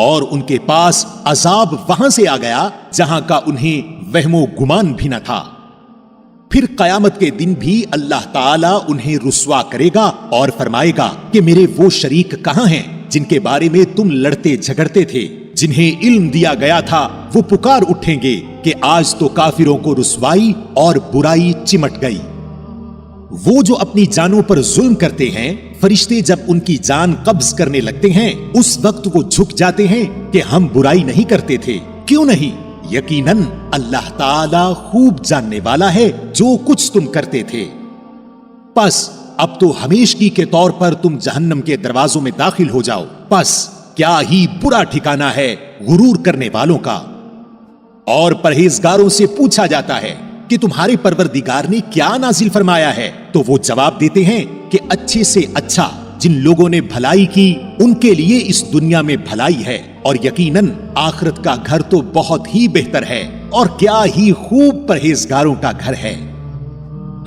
اور ان کے پاس عذاب وہاں سے آ گیا جہاں کا انہیں وہم و گمان بھی نہ تھا۔ پھر قیامت کے دن بھی اللہ تعالیٰ انہیں رسوا کرے گا اور فرمائے گا کہ میرے وہ شریک کہاں ہیں جن کے بارے میں تم لڑتے جھگڑتے تھے، جنہیں علم دیا گیا تھا وہ پکار اٹھیں گے کہ آج تو کافروں کو رسوائی اور برائی چمٹ گئی۔ وہ جو اپنی جانوں پر ظلم کرتے ہیں، فرشتے جب ان کی جان قبض کرنے لگتے ہیں اس وقت وہ جھک جاتے ہیں کہ ہم برائی نہیں کرتے تھے، کیوں نہیں؟ یقیناً اللہ تعالیٰ خوب جاننے والا ہے جو کچھ تم کرتے تھے۔ پس اب تو ہمیشگی کے طور پر تم جہنم کے دروازوں میں داخل ہو جاؤ، پس کیا ہی برا ٹھکانہ ہے غرور کرنے والوں کا۔ اور پرہیزگاروں سے پوچھا جاتا ہے کہ تمہارے پروردگار نے کیا نازل فرمایا ہے، تو وہ جواب دیتے ہیں کہ اچھے سے اچھا جن لوگوں نے بھلائی کی ان کے لیے اس دنیا میں بھلائی ہے، اور یقیناً آخرت کا گھر تو بہت ہی بہتر ہے، اور کیا ہی خوب پرہیزگاروں کا گھر ہے۔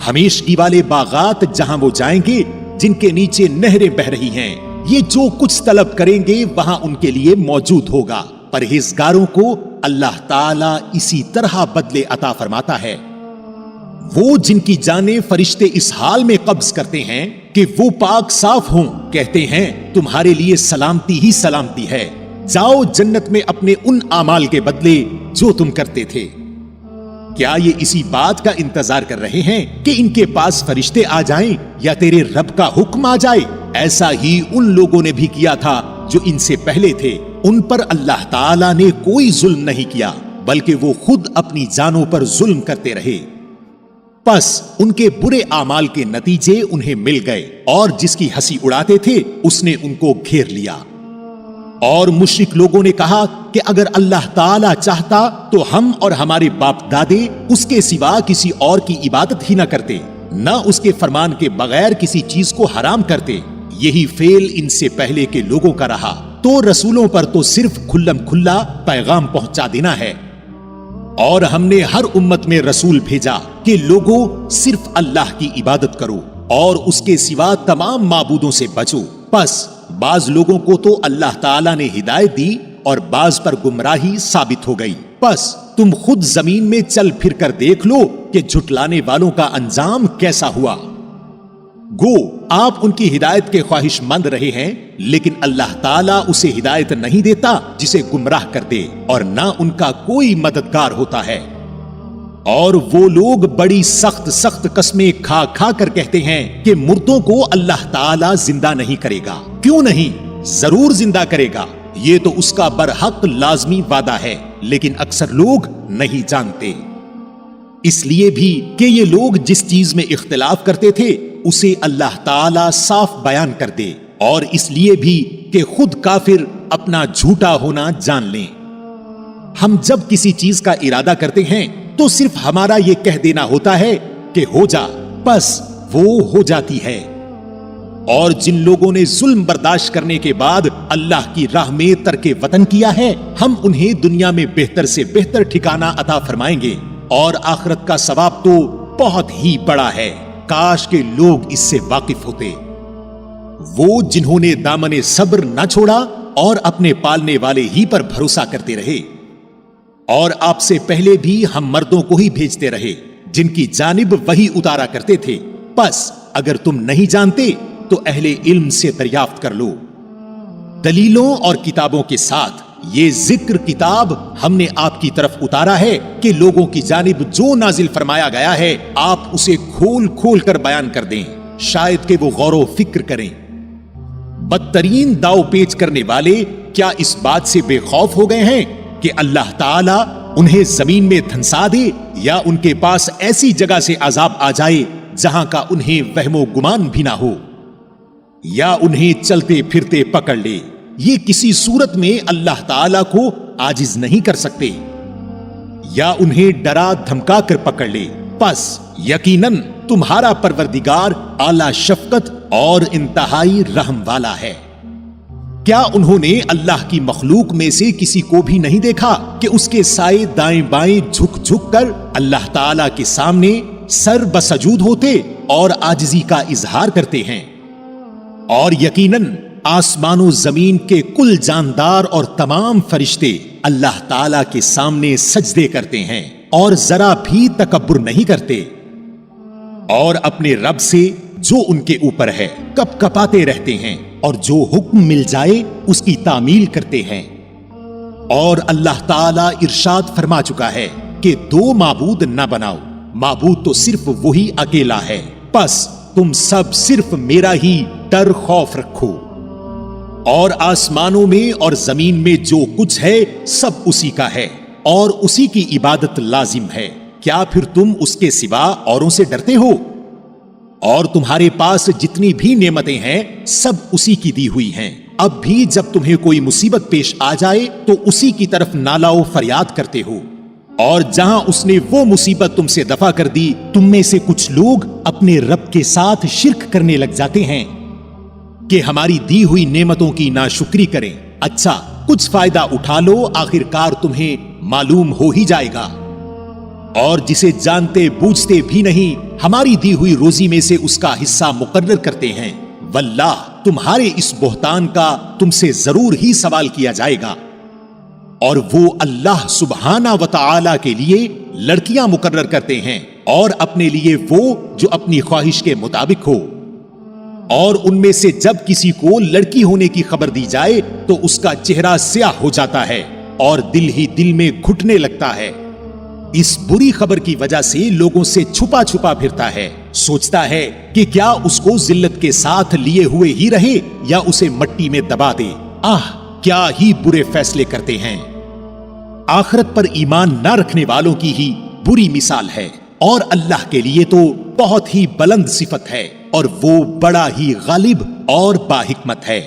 ہمیشگی والے باغات جہاں وہ جائیں گے جن کے نیچے نہریں بہ رہی ہیں، یہ جو کچھ طلب کریں گے وہاں ان کے لیے موجود ہوگا۔ پرہیزگاروں کو اللہ تعالیٰ اسی طرح بدلے عطا فرماتا ہے۔ وہ جن کی جانیں فرشتے اس حال میں قبض کرتے ہیں کہ وہ پاک صاف ہوں، کہتے ہیں تمہارے لیے سلامتی ہی سلامتی ہے، جاؤ جنت میں اپنے ان اعمال کے بدلے جو تم کرتے تھے۔ کیا یہ اسی بات کا انتظار کر رہے ہیں کہ ان کے پاس فرشتے آ جائیں یا تیرے رب کا حکم آ جائے؟ ایسا ہی ان لوگوں نے بھی کیا تھا جو ان سے پہلے تھے، ان پر اللہ تعالیٰ نے کوئی ظلم نہیں کیا بلکہ وہ خود اپنی جانوں پر ظلم کرتے رہے۔ پس ان کے برے اعمال کے نتیجے انہیں مل گئے، اور جس کی ہنسی اڑاتے تھے اس نے ان کو گھیر لیا۔ اور مشرک لوگوں نے کہا کہ اگر اللہ تعالیٰ چاہتا تو ہم اور ہمارے باپ دادے اس کے سوا کسی اور کی عبادت ہی نہ کرتے، نہ اس کے فرمان کے بغیر کسی چیز کو حرام کرتے۔ یہی فعل ان سے پہلے کے لوگوں کا رہا، تو رسولوں پر تو صرف کھلم کھلا پیغام پہنچا دینا ہے۔ اور ہم نے ہر امت میں رسول بھیجا کہ لوگوں صرف اللہ کی عبادت کرو اور اس کے سوا تمام معبودوں سے بچو۔ پس بعض لوگوں کو تو اللہ تعالیٰ نے ہدایت دی اور بعض پر گمراہی ثابت ہو گئی۔ پس تم خود زمین میں چل پھر کر دیکھ لو کہ جھٹلانے والوں کا انجام کیسا ہوا۔ گو آپ ان کی ہدایت کے خواہش مند رہے ہیں، لیکن اللہ تعالیٰ اسے ہدایت نہیں دیتا جسے گمراہ کر دے، اور نہ ان کا کوئی مددگار ہوتا ہے۔ اور وہ لوگ بڑی سخت سخت قسمیں کھا کھا کر کہتے ہیں کہ مردوں کو اللہ تعالیٰ زندہ نہیں کرے گا۔ کیوں نہیں؟ ضرور زندہ کرے گا، یہ تو اس کا برحق لازمی وعدہ ہے، لیکن اکثر لوگ نہیں جانتے۔ اس لیے بھی کہ یہ لوگ جس چیز میں اختلاف کرتے تھے اسے اللہ تعالیٰ صاف بیان کر دے، اور اس لیے بھی کہ خود کافر اپنا جھوٹا ہونا جان لیں۔ ہم جب کسی چیز کا ارادہ کرتے ہیں تو صرف ہمارا یہ کہہ دینا ہوتا ہے کہ ہو جا، بس وہ ہو جاتی ہے۔ اور جن لوگوں نے ظلم برداشت کرنے کے بعد اللہ کی راہ میں ترک وطن کیا ہے، ہم انہیں دنیا میں بہتر سے بہتر ٹھکانہ عطا فرمائیں گے، اور آخرت کا ثواب تو بہت ہی بڑا ہے، کاش کے لوگ اس سے واقف ہوتے۔ وہ جنہوں نے دامن صبر نہ چھوڑا اور اپنے پالنے والے ہی پر بھروسہ کرتے رہے، اور آپ سے پہلے بھی ہم مردوں کو ہی بھیجتے رہے جن کی جانب وحی اتارا کرتے تھے۔ پس اگر تم نہیں جانتے تو اہل علم سے دریافت کر لو۔ دلیلوں اور کتابوں کے ساتھ یہ ذکر کتاب ہم نے آپ کی طرف اتارا ہے کہ لوگوں کی جانب جو نازل فرمایا گیا ہے آپ اسے کھول کھول کر بیان کر دیں، شاید کہ وہ غور و فکر کریں۔ بدترین داؤ پیچ کرنے والے کیا اس بات سے بے خوف ہو گئے ہیں کہ اللہ تعالیٰ انہیں زمین میں دھنسا دے، یا ان کے پاس ایسی جگہ سے عذاب آ جائے جہاں کا انہیں وہم و گمان بھی نہ ہو، یا انہیں چلتے پھرتے پکڑ لے؟ یہ کسی صورت میں اللہ تعالیٰ کو عاجز نہیں کر سکتے، یا انہیں ڈرا دھمکا کر پکڑ لے۔ پس یقیناً تمہارا پروردگار اعلیٰ شفقت اور انتہائی رحم والا ہے۔ کیا انہوں نے اللہ کی مخلوق میں سے کسی کو بھی نہیں دیکھا کہ اس کے سائے دائیں بائیں جھک جھک کر اللہ تعالیٰ کے سامنے سر بسجود ہوتے اور عاجزی کا اظہار کرتے ہیں؟ اور یقیناً آسمان و زمین کے کل جاندار اور تمام فرشتے اللہ تعالی کے سامنے سجدے کرتے ہیں اور ذرا بھی تکبر نہیں کرتے، اور اپنے رب سے جو ان کے اوپر ہے کپ کپاتے رہتے ہیں، اور جو حکم مل جائے اس کی تعمیل کرتے ہیں۔ اور اللہ تعالی ارشاد فرما چکا ہے کہ دو معبود نہ بناؤ، معبود تو صرف وہی اکیلا ہے، پس تم سب صرف میرا ہی ڈر خوف رکھو۔ اور آسمانوں میں اور زمین میں جو کچھ ہے سب اسی کا ہے، اور اسی کی عبادت لازم ہے، کیا پھر تم اس کے سوا اوروں سے ڈرتے ہو؟ اور تمہارے پاس جتنی بھی نعمتیں ہیں سب اسی کی دی ہوئی ہیں، اب بھی جب تمہیں کوئی مصیبت پیش آ جائے تو اسی کی طرف نالہ و فریاد کرتے ہو، اور جہاں اس نے وہ مصیبت تم سے دفع کر دی، تم میں سے کچھ لوگ اپنے رب کے ساتھ شرک کرنے لگ جاتے ہیں کہ ہماری دی ہوئی نعمتوں کی ناشکری کریں۔ اچھا، کچھ فائدہ اٹھا لو، آخر کار تمہیں معلوم ہو ہی جائے گا۔ اور جسے جانتے بوجھتے بھی نہیں ہماری دی ہوئی روزی میں سے اس کا حصہ مقرر کرتے ہیں، واللہ تمہارے اس بہتان کا تم سے ضرور ہی سوال کیا جائے گا۔ اور وہ اللہ سبحانہ و تعالی کے لیے لڑکیاں مقرر کرتے ہیں، اور اپنے لیے وہ جو اپنی خواہش کے مطابق ہو، اور ان میں سے جب کسی کو لڑکی ہونے کی خبر دی جائے تو اس کا چہرہ سیاہ ہو جاتا ہے اور دل ہی دل میں گھٹنے لگتا ہے۔ اس بری خبر کی وجہ سے لوگوں سے چھپا چھپا پھرتا ہے، سوچتا ہے کہ کیا اس کو ذلت کے ساتھ لیے ہوئے ہی رہے یا اسے مٹی میں دبا دے۔ آہ، کیا ہی برے فیصلے کرتے ہیں۔ آخرت پر ایمان نہ رکھنے والوں کی ہی بری مثال ہے، اور اللہ کے لیے تو بہت ہی بلند صفت ہے، اور وہ بڑا ہی غالب اور باحکمت ہے۔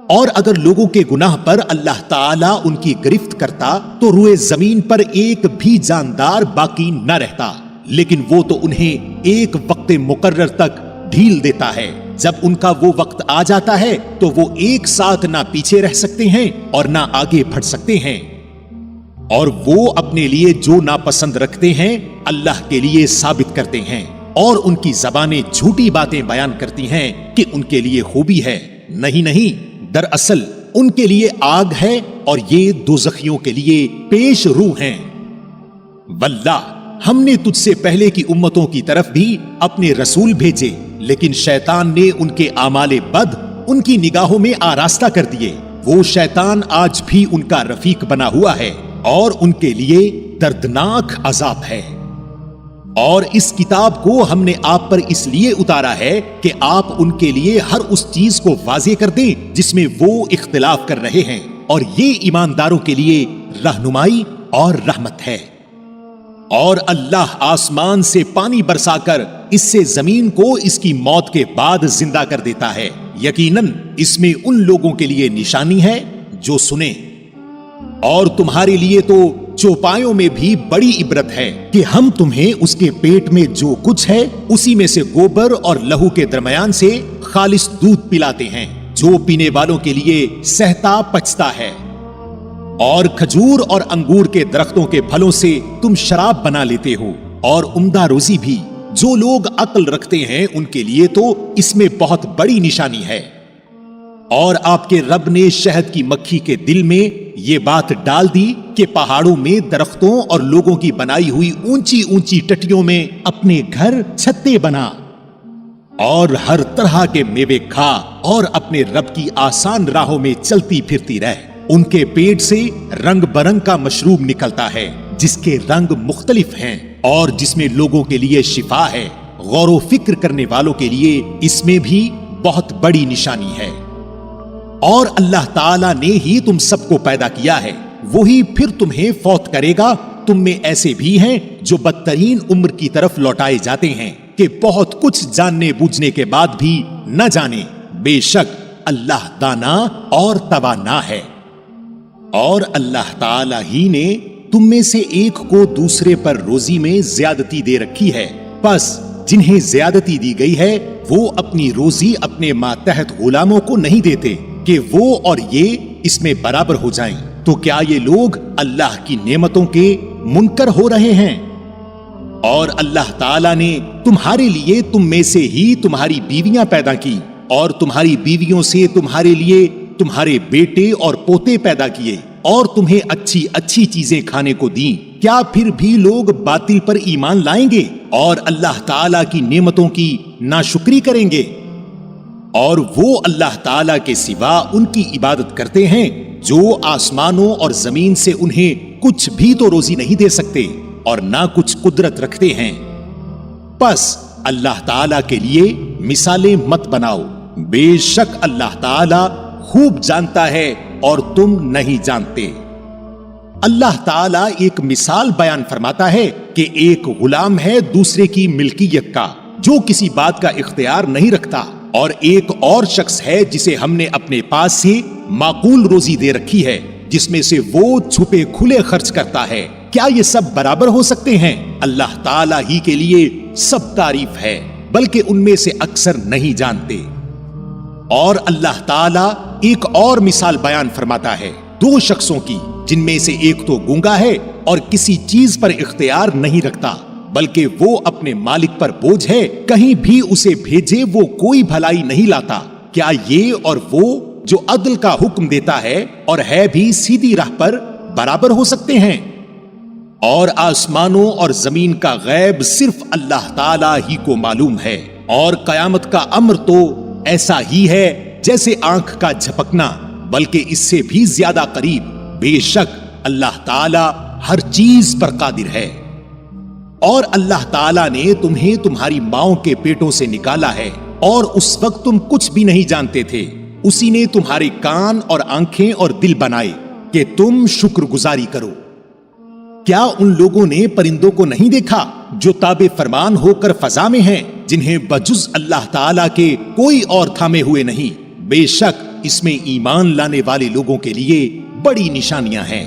اور اگر لوگوں کے گناہ پر اللہ تعالیٰ ان کی گرفت کرتا تو روئے زمین پر ایک بھی جاندار باقی نہ رہتا، لیکن وہ تو انہیں ایک وقت مقرر تک ڈھیل دیتا ہے، جب ان کا وہ وقت آ جاتا ہے تو وہ ایک ساتھ نہ پیچھے رہ سکتے ہیں اور نہ آگے بڑھ سکتے ہیں، اور وہ اپنے لیے جو ناپسند رکھتے ہیں اللہ کے لیے ثابت کرتے ہیں، اور ان کی زبانیں جھوٹی باتیں بیان کرتی ہیں کہ ان کے لیے خوبی ہے۔ نہیں، دراصل ان کے لیے آگ ہے، اور یہ دوزخیوں کے لیے پیش رو ہیں۔ واللہ ہم نے تجھ سے پہلے کی امتوں کی طرف بھی اپنے رسول بھیجے، لیکن شیطان نے ان کے اعمال بد ان کی نگاہوں میں آراستہ کر دیے۔ وہ شیطان آج بھی ان کا رفیق بنا ہوا ہے، اور ان کے لیے دردناک عذاب ہے۔ اور اس کتاب کو ہم نے آپ پر اس لیے اتارا ہے کہ آپ ان کے لیے ہر اس چیز کو واضح کر دیں جس میں وہ اختلاف کر رہے ہیں، اور یہ ایمانداروں کے لیے رہنمائی اور رحمت ہے۔ اور اللہ آسمان سے پانی برسا کر اس سے زمین کو اس کی موت کے بعد زندہ کر دیتا ہے، یقیناً اس میں ان لوگوں کے لیے نشانی ہے جو سنیں۔ اور تمہارے لیے تو چوپایوں میں بھی بڑی عبرت ہے کہ ہم تمہیں اس کے پیٹ میں جو کچھ ہے اسی میں سے گوبر اور لہو کے درمیان سے خالص دودھ پلاتے ہیں، جو پینے والوں کے لیے سہتا پچتا ہے۔ اور کھجور اور انگور کے درختوں کے پھلوں سے تم شراب بنا لیتے ہو، اور عمدہ روزی بھی۔ جو لوگ عقل رکھتے ہیں ان کے لیے تو اس میں بہت بڑی نشانی ہے۔ اور آپ کے رب نے شہد کی مکھی کے دل میں یہ بات ڈال دی کہ پہاڑوں میں درختوں اور لوگوں کی بنائی ہوئی اونچی اونچی ٹٹیوں میں اپنے گھر چھتے بنا، اور ہر طرح کے میوے کھا، اور اپنے رب کی آسان راہوں میں چلتی پھرتی رہ۔ ان کے پیٹ سے رنگ برنگ کا مشروب نکلتا ہے جس کے رنگ مختلف ہیں، اور جس میں لوگوں کے لیے شفا ہے۔ غور و فکر کرنے والوں کے لیے اس میں بھی بہت بڑی نشانی ہے۔ اور اللہ تعالیٰ نے ہی تم سب کو پیدا کیا ہے، وہی پھر تمہیں فوت کرے گا۔ تم میں ایسے بھی ہیں جو بدترین عمر کی طرف لوٹائے جاتے ہیں کہ بہت کچھ جاننے بوجھنے کے بعد بھی نہ جانے۔ بے شک اللہ دانا اور توانا ہے۔ اور اللہ تعالیٰ ہی نے تم میں سے ایک کو دوسرے پر روزی میں زیادتی دے رکھی ہے، پس جنہیں زیادتی دی گئی ہے وہ اپنی روزی اپنے ماتحت غلاموں کو نہیں دیتے کہ وہ اور یہ اس میں برابر ہو جائیں۔ تو کیا یہ لوگ اللہ کی نعمتوں کے منکر ہو رہے ہیں؟ اور اللہ تعالیٰ نے تمہارے لیے تم میں سے ہی تمہاری بیویاں پیدا کی، اور تمہاری بیویوں سے تمہارے لیے تمہارے بیٹے اور پوتے پیدا کیے اور تمہیں اچھی اچھی چیزیں کھانے کو دیں، کیا پھر بھی لوگ باطل پر ایمان لائیں گے اور اللہ تعالیٰ کی نعمتوں کی ناشکری کریں گے؟ اور وہ اللہ تعالیٰ کے سوا ان کی عبادت کرتے ہیں جو آسمانوں اور زمین سے انہیں کچھ بھی تو روزی نہیں دے سکتے اور نہ کچھ قدرت رکھتے ہیں۔ پس اللہ تعالیٰ کے لیے مثالیں مت بناؤ، بے شک اللہ تعالیٰ خوب جانتا ہے اور تم نہیں جانتے۔ اللہ تعالیٰ ایک مثال بیان فرماتا ہے کہ ایک غلام ہے دوسرے کی ملکیت کا جو کسی بات کا اختیار نہیں رکھتا، اور ایک اور شخص ہے جسے ہم نے اپنے پاس سے معقول روزی دے رکھی ہے جس میں سے وہ چھپے کھلے خرچ کرتا ہے۔ کیا یہ سب برابر ہو سکتے ہیں؟ اللہ تعالیٰ ہی کے لیے سب تعریف ہے، بلکہ ان میں سے اکثر نہیں جانتے۔ اور اللہ تعالیٰ ایک اور مثال بیان فرماتا ہے دو شخصوں کی، جن میں سے ایک تو گونگا ہے اور کسی چیز پر اختیار نہیں رکھتا، بلکہ وہ اپنے مالک پر بوجھ ہے، کہیں بھی اسے بھیجے وہ کوئی بھلائی نہیں لاتا۔ کیا یہ اور وہ جو عدل کا حکم دیتا ہے اور ہے بھی سیدھی راہ پر برابر ہو سکتے ہیں؟ اور آسمانوں اور زمین کا غیب صرف اللہ تعالیٰ ہی کو معلوم ہے، اور قیامت کا امر تو ایسا ہی ہے جیسے آنکھ کا جھپکنا، بلکہ اس سے بھی زیادہ قریب۔ بے شک اللہ تعالیٰ ہر چیز پر قادر ہے۔ اور اللہ تعالیٰ نے تمہیں تمہاری ماؤں کے پیٹوں سے نکالا ہے، اور اس وقت تم کچھ بھی نہیں جانتے تھے۔ اسی نے تمہارے کان اور آنکھیں اور دل بنائے کہ تم شکر گزاری کرو۔ کیا ان لوگوں نے پرندوں کو نہیں دیکھا جو تابع فرمان ہو کر فضا میں ہیں، جنہیں بجز اللہ تعالیٰ کے کوئی اور تھامے ہوئے نہیں؟ بے شک اس میں ایمان لانے والے لوگوں کے لیے بڑی نشانیاں ہیں۔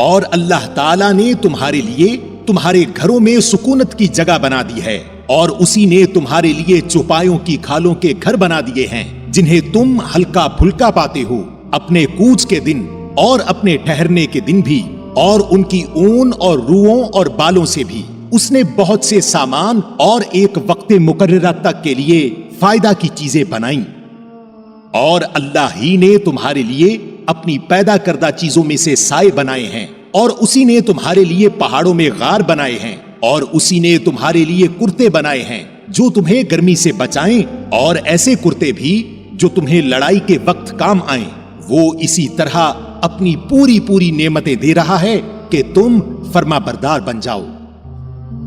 اور اللہ تعالیٰ نے تمہارے لیے تمہارے گھروں میں سکونت کی جگہ بنا دی ہے، اور اسی نے تمہارے لیے چوپایوں کی کھالوں کے گھر بنا دیے ہیں جنہیں تم ہلکا پھلکا پاتے ہو اپنے کوچ کے دن اور اپنے ٹھہرنے کے دن بھی، اور ان کی اون اور روؤں اور بالوں سے بھی۔ اس نے بہت سے سامان اور ایک وقت مقررہ تک کے لیے فائدہ کی چیزیں بنائیں۔ اور اللہ ہی نے تمہارے لیے اپنی پیدا کردہ چیزوں میں سے سائے بنائے ہیں، اور اسی نے تمہارے لیے پہاڑوں میں غار بنائے ہیں، اور اسی نے تمہارے لیے کرتے بنائے ہیں جو تمہیں گرمی سے بچائیں، اور ایسے کرتے بھی جو تمہیں لڑائی کے وقت کام آئیں۔ وہ اسی طرح اپنی پوری پوری نعمتیں دے رہا ہے کہ تم فرما بردار بن جاؤ۔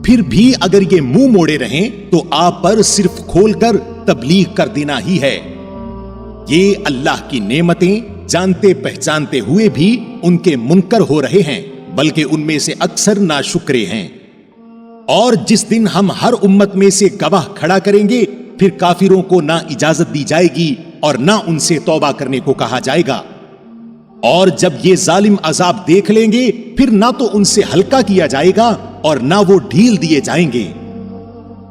پھر بھی اگر یہ منہ موڑے رہیں تو آپ پر صرف کھول کر تبلیغ کر دینا ہی ہے۔ یہ اللہ کی نعمتیں جانتے پہچانتے ہوئے بھی ان کے منکر ہو رہے ہیں، بلکہ ان میں سے اکثر ناشکرے ہیں۔ اور جس دن ہم ہر امت میں سے گواہ کھڑا کریں گے، پھر کافروں کو نہ اجازت دی جائے گی اور نہ ان سے توبہ کرنے کو کہا جائے گا۔ اور جب یہ ظالم عذاب دیکھ لیں گے، پھر نہ تو ان سے ہلکا کیا جائے گا اور نہ وہ ڈھیل دیے جائیں گے۔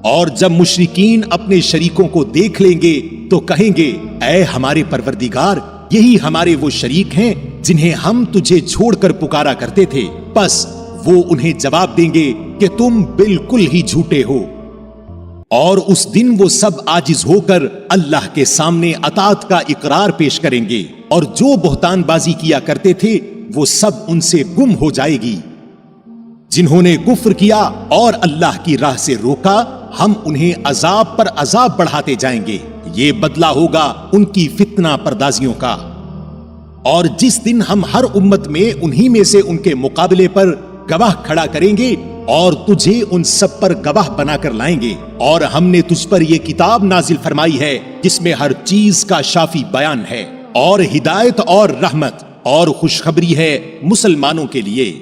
اور جب مشرکین اپنے شریکوں کو دیکھ لیں گے تو کہیں گے، اے ہمارے پروردگار، یہی ہمارے وہ شریک ہیں جنہیں ہم تجھے چھوڑ کر پکارا کرتے تھے۔ پس وہ انہیں جواب دیں گے کہ تم بالکل ہی جھوٹے ہو۔ اور اس دن وہ سب عاجز ہو کر اللہ کے سامنے اطاعت کا اقرار پیش کریں گے، اور جو بہتان بازی کیا کرتے تھے وہ سب ان سے گم ہو جائے گی۔ جنہوں نے کفر کیا اور اللہ کی راہ سے روکا، ہم انہیں عذاب پر عذاب بڑھاتے جائیں گے۔ یہ بدلہ ہوگا ان کی فتنہ پردازیوں کا۔ اور جس دن ہم ہر امت میں انہی میں سے ان کے مقابلے پر گواہ کھڑا کریں گے اور تجھے ان سب پر گواہ بنا کر لائیں گے، اور ہم نے تجھ پر یہ کتاب نازل فرمائی ہے جس میں ہر چیز کا شافی بیان ہے، اور ہدایت اور رحمت اور خوشخبری ہے مسلمانوں کے لیے۔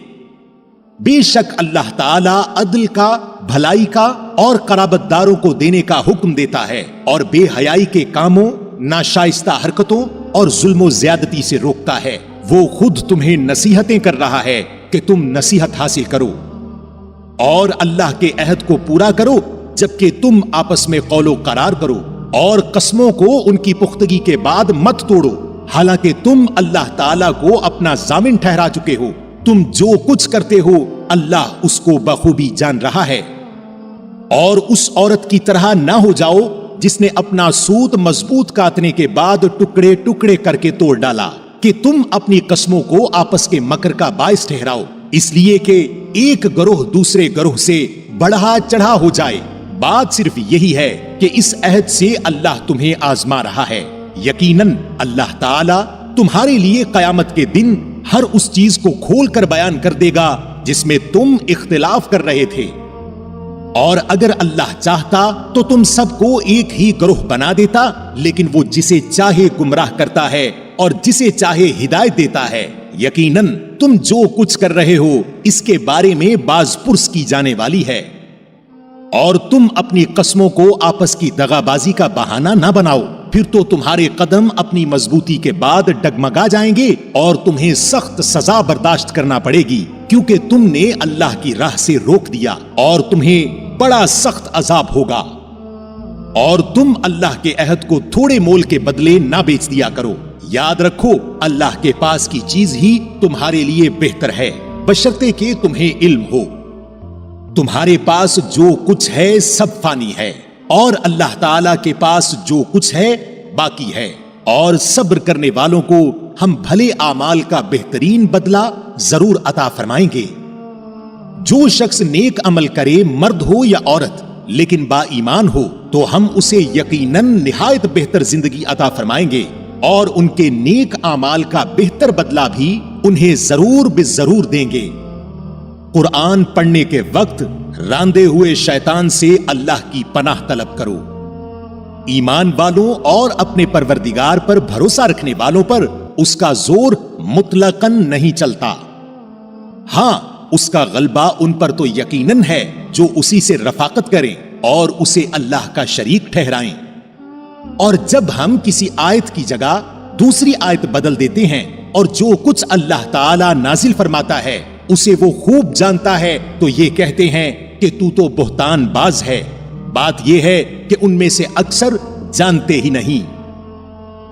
بے شک اللہ تعالیٰ عدل کا، بھلائی کا اور قرابت داروں کو دینے کا حکم دیتا ہے، اور بے حیائی کے کاموں، ناشائستہ حرکتوں اور ظلم و زیادتی سے روکتا ہے۔ وہ خود تمہیں نصیحتیں کر رہا ہے کہ تم نصیحت حاصل کرو، اور اللہ کے عہد کو پورا کرو جبکہ تم آپس میں قول و قرار کرو، اور قسموں کو ان کی پختگی کے بعد مت توڑو، حالانکہ تم اللہ تعالیٰ کو اپنا ضامن ٹھہرا چکے ہو۔ تم جو کچھ کرتے ہو اللہ اس کو بخوبی جان رہا ہے۔ اور اس عورت کی طرح نہ ہو جاؤ جس نے اپنا سوت مضبوط کاٹنے کے بعد ٹکڑے ٹکڑے کر کے توڑ ڈالا کہ تم اپنی قسموں کو آپس کے مکر کا باعث ٹھہراؤ، اس لیے کہ ایک گروہ دوسرے گروہ سے بڑھا چڑھا ہو جائے۔ بات صرف یہی ہے کہ اس عہد سے اللہ تمہیں آزما رہا ہے۔ یقیناً اللہ تعالی تمہارے لیے قیامت کے دن ہر اس چیز کو کھول کر بیان کر دے گا جس میں تم اختلاف کر رہے تھے، اور اگر اللہ چاہتا تو تم سب کو ایک ہی گروہ بنا دیتا، لیکن وہ جسے چاہے گمراہ کرتا ہے اور جسے چاہے ہدایت دیتا ہے۔ یقیناً تم جو کچھ کر رہے ہو اس کے بارے میں باز پرس کی جانے والی ہے، اور تم اپنی قسموں کو آپس کی دغا بازی کا بہانہ نہ بناؤ، پھر تو تمہارے قدم اپنی مضبوطی کے بعد ڈگمگا جائیں گے اور تمہیں سخت سزا برداشت کرنا پڑے گی، کیونکہ تم نے اللہ کی راہ سے روک دیا اور تمہیں بڑا سخت عذاب ہوگا۔ اور تم اللہ کے عہد کو تھوڑے مول کے بدلے نہ بیچ دیا کرو۔ یاد رکھو اللہ کے پاس کی چیز ہی تمہارے لیے بہتر ہے، بشرطے کہ تمہیں علم ہو۔ تمہارے پاس جو کچھ ہے سب فانی ہے، اور اللہ تعالی کے پاس جو کچھ ہے باقی ہے، اور صبر کرنے والوں کو ہم بھلے اعمال کا بہترین بدلہ ضرور عطا فرمائیں گے۔ جو شخص نیک عمل کرے، مرد ہو یا عورت، لیکن با ایمان ہو، تو ہم اسے یقیناً نہایت بہتر زندگی عطا فرمائیں گے، اور ان کے نیک اعمال کا بہتر بدلہ بھی انہیں ضرور بالضرور دیں گے۔ قرآن پڑھنے کے وقت راندے ہوئے شیطان سے اللہ کی پناہ طلب کرو۔ ایمان والوں اور اپنے پروردگار پر بھروسہ رکھنے والوں پر اس کا زور مطلقاً نہیں چلتا، ہاں اس کا غلبہ ان پر تو یقیناً ہے جو اسی سے رفاقت کریں اور اسے اللہ کا شریک ٹھہرائیں۔ اور جب ہم کسی آیت کی جگہ دوسری آیت بدل دیتے ہیں اور جو کچھ اللہ تعالی نازل فرماتا ہے اسے وہ خوب جانتا ہے، تو یہ کہتے ہیں کہ تو بہتان باز ہے۔ بات یہ ہے کہ ان میں سے اکثر جانتے ہی نہیں۔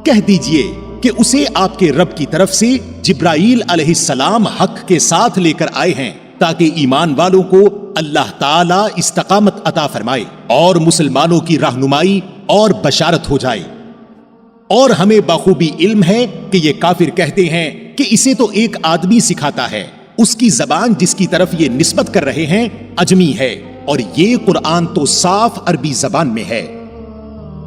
کہہ دیجئے کہ اسے آپ کے رب کی طرف سے جبرائیل علیہ السلام حق کے ساتھ لے کر آئے ہیں، تاکہ ایمان والوں کو اللہ تعالی استقامت عطا فرمائے اور مسلمانوں کی رہنمائی اور بشارت ہو جائے۔ اور ہمیں بخوبی علم ہے کہ یہ کافر کہتے ہیں کہ اسے تو ایک آدمی سکھاتا ہے، اس کی زبان جس کی طرف یہ نسبت کر رہے ہیں عجمی ہے، اور یہ قرآن تو صاف عربی زبان میں ہے۔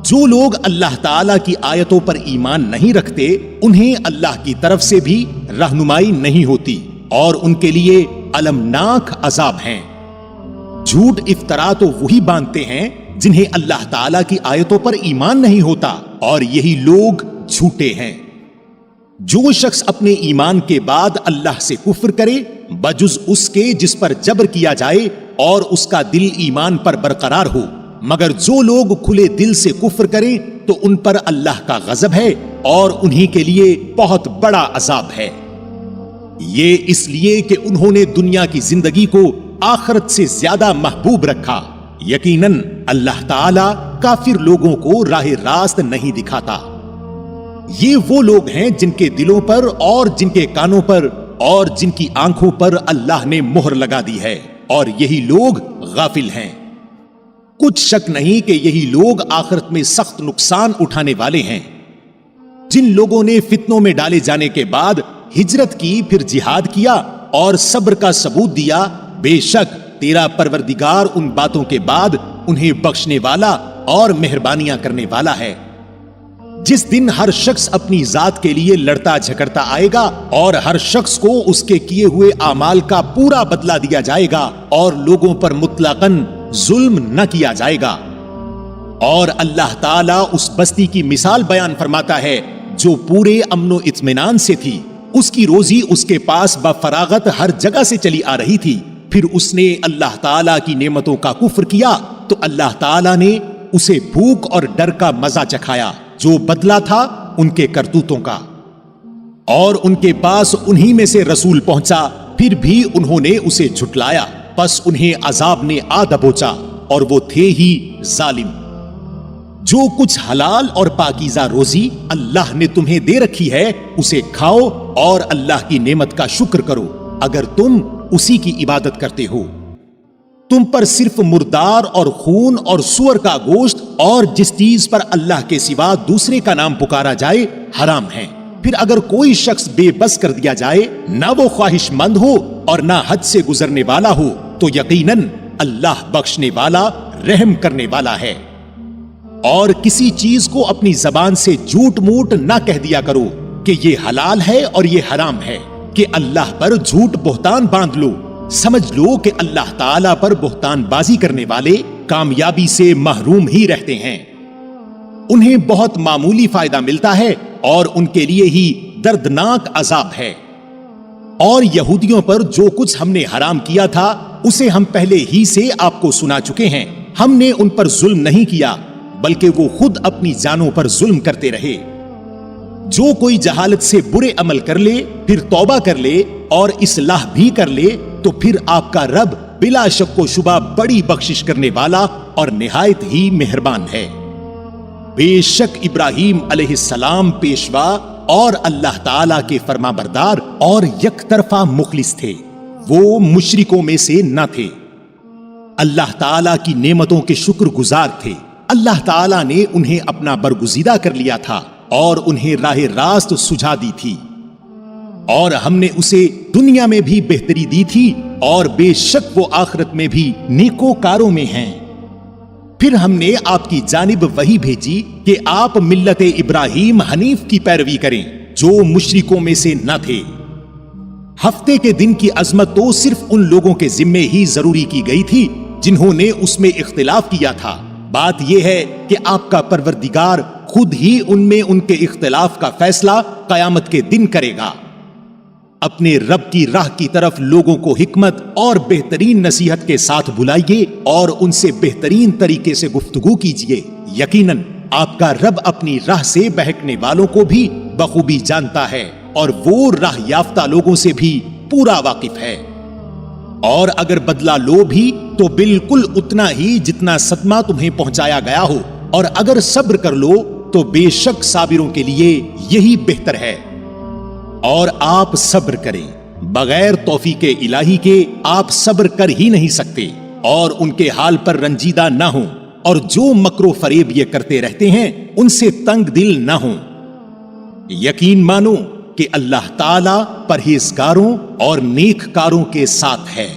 جو لوگ اللہ تعالیٰ کی آیتوں پر ایمان نہیں رکھتے انہیں اللہ کی طرف سے بھی رہنمائی نہیں ہوتی، اور ان کے لیے المناک عذاب ہیں۔ جھوٹ افطرا تو وہی باندھتے ہیں جنہیں اللہ تعالیٰ کی آیتوں پر ایمان نہیں ہوتا، اور یہی لوگ جھوٹے ہیں۔ جو شخص اپنے ایمان کے بعد اللہ سے کفر کرے بجز اس کے جس پر جبر کیا جائے اور اس کا دل ایمان پر برقرار ہو، مگر جو لوگ کھلے دل سے کفر کریں تو ان پر اللہ کا غضب ہے اور انہی کے لیے بہت بڑا عذاب ہے۔ یہ اس لیے کہ انہوں نے دنیا کی زندگی کو آخرت سے زیادہ محبوب رکھا۔ یقیناً اللہ تعالی کافر لوگوں کو راہ راست نہیں دکھاتا۔ یہ وہ لوگ ہیں جن کے دلوں پر اور جن کے کانوں پر اور جن کی آنکھوں پر اللہ نے مہر لگا دی ہے، اور یہی لوگ غافل ہیں۔ کچھ شک نہیں کہ یہی لوگ آخرت میں سخت نقصان اٹھانے والے ہیں۔ جن لوگوں نے فتنوں میں ڈالے جانے کے بعد ہجرت کی، پھر جہاد کیا اور صبر کا ثبوت دیا، بے شک تیرا پروردگار ان باتوں کے بعد انہیں بخشنے والا اور مہربانیاں کرنے والا ہے۔ جس دن ہر شخص اپنی ذات کے لیے لڑتا جھگڑتا آئے گا اور ہر شخص کو اس کے کیے ہوئے اعمال کا پورا بدلہ دیا جائے گا اور لوگوں پر مطلقاً ظلم نہ کیا جائے گا۔ اور اللہ تعالیٰ اس بستی کی مثال بیان فرماتا ہے جو پورے امن و اطمینان سے تھی، اس کی روزی اس کے پاس بفراغت ہر جگہ سے چلی آ رہی تھی، پھر اس نے اللہ تعالیٰ کی نعمتوں کا کفر کیا تو اللہ تعالیٰ نے اسے بھوک اور ڈر کا مزہ چکھایا جو بدلہ تھا ان کے کرتوتوں کا۔ اور ان کے پاس انہی میں سے رسول پہنچا، پھر بھی انہوں نے اسے جھٹلایا، پس انہیں عذاب نے آ دبوچا اور وہ تھے ہی ظالم۔ جو کچھ حلال اور پاکیزہ روزی اللہ نے تمہیں دے رکھی ہے اسے کھاؤ اور اللہ کی نعمت کا شکر کرو اگر تم اسی کی عبادت کرتے ہو۔ تم پر صرف مردار اور خون اور سور کا گوشت اور جس چیز پر اللہ کے سوا دوسرے کا نام پکارا جائے حرام ہیں۔ پھر اگر کوئی شخص بے بس کر دیا جائے، نہ وہ خواہش مند ہو اور نہ حد سے گزرنے والا ہو، تو یقیناً اللہ بخشنے والا رحم کرنے والا ہے۔ اور کسی چیز کو اپنی زبان سے جھوٹ موٹ نہ کہہ دیا کرو کہ یہ حلال ہے اور یہ حرام ہے، کہ اللہ پر جھوٹ بہتان باندھ لو۔ سمجھ لو کہ اللہ تعالیٰ پر بہتان بازی کرنے والے کامیابی سے محروم ہی رہتے ہیں۔ انہیں بہت معمولی فائدہ ملتا ہے اور ان کے لیے ہی دردناک عذاب ہے۔ اور یہودیوں پر جو کچھ ہم نے حرام کیا تھا اسے ہم پہلے ہی سے آپ کو سنا چکے ہیں۔ ہم نے ان پر ظلم نہیں کیا بلکہ وہ خود اپنی جانوں پر ظلم کرتے رہے۔ جو کوئی جہالت سے برے عمل کر لے پھر توبہ کر لے اور اصلاح بھی کر لے تو پھر آپ کا رب بلا شک و شبہ بڑی بخشش کرنے والا اور نہایت ہی مہربان ہے۔ بے شک ابراہیم علیہ السلام پیشوا اور اللہ تعالیٰ کے فرما بردار اور یک طرفہ مخلص تھے، وہ مشرکوں میں سے نہ تھے۔ اللہ تعالیٰ کی نعمتوں کے شکر گزار تھے۔ اللہ تعالیٰ نے انہیں اپنا برگزیدہ کر لیا تھا اور انہیں راہ راست سجھا دی تھی، اور ہم نے اسے دنیا میں بھی بہتری دی تھی اور بے شک وہ آخرت میں بھی نیکوکاروں میں ہیں۔ پھر ہم نے آپ کی جانب وحی بھیجی کہ آپ ملت ابراہیم حنیف کی پیروی کریں جو مشرکوں میں سے نہ تھے۔ ہفتے کے دن کی عظمت تو صرف ان لوگوں کے ذمے ہی ضروری کی گئی تھی جنہوں نے اس میں اختلاف کیا تھا۔ بات یہ ہے کہ آپ کا پروردگار خود ہی ان میں ان کے اختلاف کا فیصلہ قیامت کے دن کرے گا۔ اپنے رب کی راہ کی طرف لوگوں کو حکمت اور بہترین نصیحت کے ساتھ بلائیے اور ان سے بہترین طریقے سے گفتگو کیجیے۔ یقیناً آپ کا رب اپنی راہ سے بہکنے والوں کو بھی بخوبی جانتا ہے اور وہ راہ یافتہ لوگوں سے بھی پورا واقف ہے۔ اور اگر بدلہ لو بھی تو بالکل اتنا ہی جتنا صدمہ تمہیں پہنچایا گیا ہو، اور اگر صبر کر لو تو بے شک صابروں کے لیے یہی بہتر ہے۔ اور آپ صبر کریں، بغیر توفیق الہی کے آپ صبر کر ہی نہیں سکتے، اور ان کے حال پر رنجیدہ نہ ہوں، اور جو مکر و فریب یہ کرتے رہتے ہیں ان سے تنگ دل نہ ہوں۔ یقین مانو کہ اللہ تعالیٰ پرہیزگاروں اور نیک کاروں کے ساتھ ہے۔